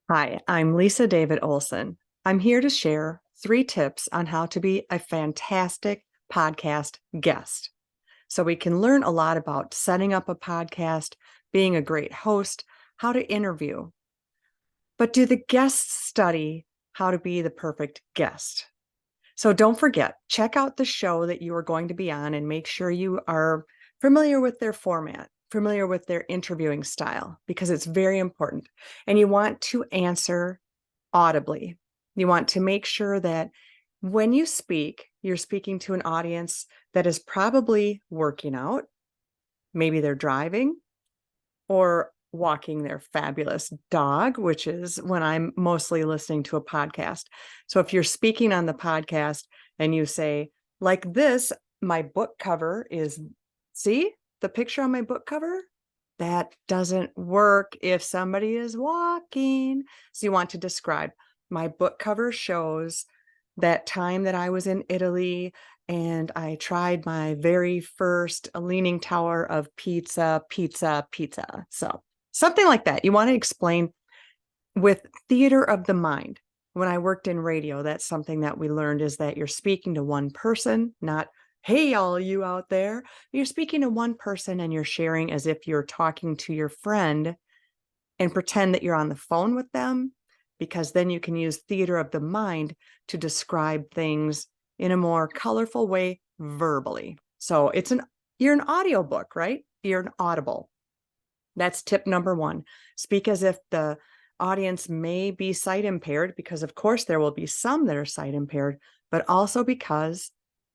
Hi, I'm Lisa David Olson. I'm here to share 3 tips on how to be a fantastic podcast guest. So we can learn a lot about setting up a podcast, being a great host, how to interview. But do the guests study how to be the perfect guest? So don't forget, check out the show that you are going to be on and make sure you are familiar with their format, familiar with their interviewing style, because it's very important. And you want to answer audibly. You want to make sure that when you speak, you're speaking to an audience that is probably working out. Maybe they're driving or walking their fabulous dog, which is when I'm mostly listening to a podcast. So if you're speaking on the podcast and you say, like this, my book cover is, see the picture on my book cover? That doesn't work if somebody is walking. So you want to describe, my book cover shows that time that I was in Italy and I tried my very first leaning tower of pizza. So something like that. You want to explain with theater of the mind. When I worked in radio, that's something that we learned, is that you're speaking to one person, not, hey, all you out there. You're speaking to one person and you're sharing as if you're talking to your friend, and pretend that you're on the phone with them, because then you can use theater of the mind to describe things in a more colorful way verbally. So you're an audio book, right? You're an audible. That's tip number 1. Speak as if the audience may be sight impaired, because of course there will be some that are sight impaired, but also because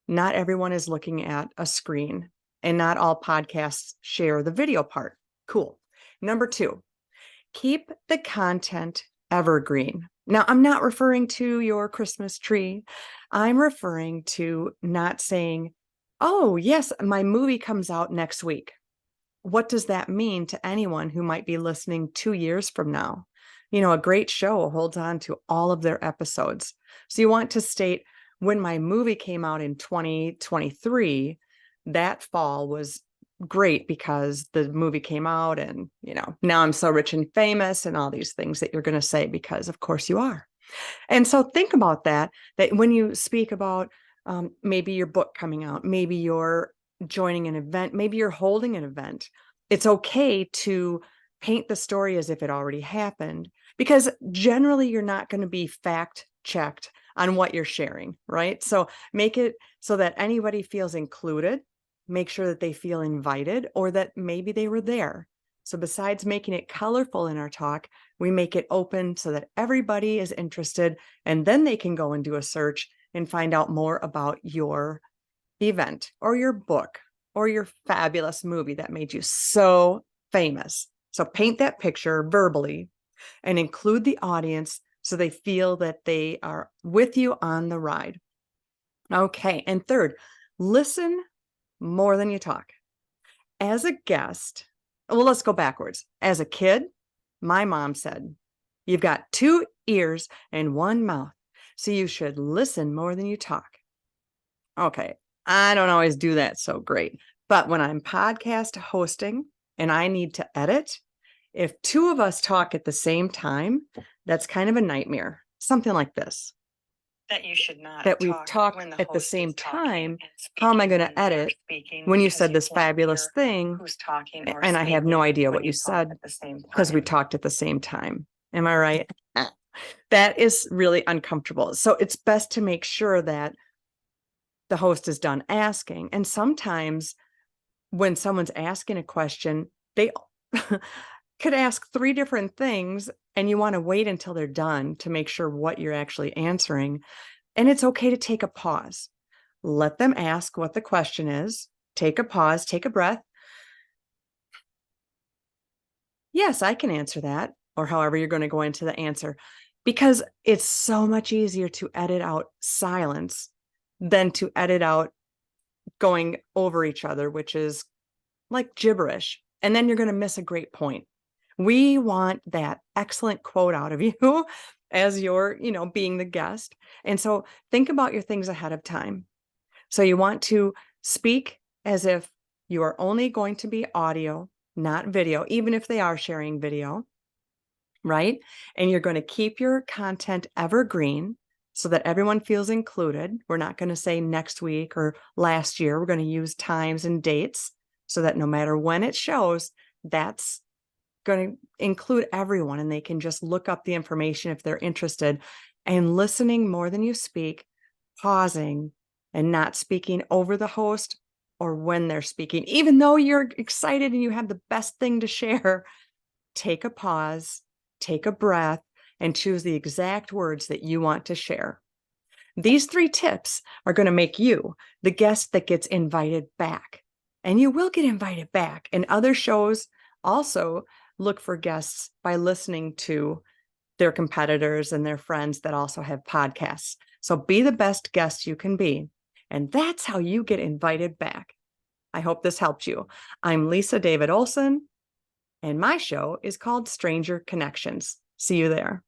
not everyone is looking at a screen and not all podcasts share the video part. Cool. Number 2, keep the content evergreen. Now, I'm not referring to your Christmas tree. I'm referring to not saying, oh, yes, my movie comes out next week. What does that mean to anyone who might be listening 2 years from now? A great show holds on to all of their episodes. So you want to state, when my movie came out in 2023, that fall was great because the movie came out and, now I'm so rich and famous and all these things that you're going to say, because of course you are. And so think about that when you speak about maybe your book coming out, maybe you're joining an event, maybe you're holding an event, it's okay to paint the story as if it already happened, because generally you're not going to be fact checked on what you're sharing, right? So make it so that anybody feels included. Make sure that they feel invited, or that maybe they were there. So besides making it colorful in our talk, we make it open so that everybody is interested, and then they can go and do a search and find out more about your event or your book or your fabulous movie that made you so famous. So paint that picture verbally and include the audience so they feel that they are with you on the ride. Okay. And third, listen more than you talk. As a guest, well, let's go backwards. As a kid, my mom said, you've got 2 ears and 1 mouth, so you should listen more than you talk. Okay, I don't always do that so great, but when I'm podcast hosting and I need to edit, if 2 of us talk at the same time, that's kind of a nightmare. Something like this. That you should not That we've talk talked at the same time. How am I going to edit when you said this fabulous thing and I have no idea what you said because we talked at the same time? Am I right? That is really uncomfortable. So it's best to make sure that the host is done asking. And sometimes when someone's asking a question, they could ask 3 different things, and you want to wait until they're done to make sure what you're actually answering. And it's okay to take a pause. Let them ask what the question is. Take a pause, take a breath. Yes, I can answer that, or however you're going to go into the answer, because it's so much easier to edit out silence than to edit out going over each other, which is like gibberish. And then you're going to miss a great point. We want that excellent quote out of you as you're, being the guest. And so think about your things ahead of time. So you want to speak as if you are only going to be audio, not video, even if they are sharing video. right? And you're going to keep your content evergreen so that everyone feels included. We're not going to say next week or last year. We're going to use times and dates so that no matter when it shows, that's going to include everyone and they can just look up the information if they're interested. And listening more than you speak, pausing and not speaking over the host or when they're speaking, even though you're excited and you have the best thing to share. Take a pause, take a breath, and choose the exact words that you want to share. These 3 tips are going to make you the guest that gets invited back. And you will get invited back. And other shows also look for guests by listening to their competitors and their friends that also have podcasts. So be the best guest you can be. And that's how you get invited back. I hope this helped you. I'm Lisa David Olson, and my show is called Stranger Connections. See you there.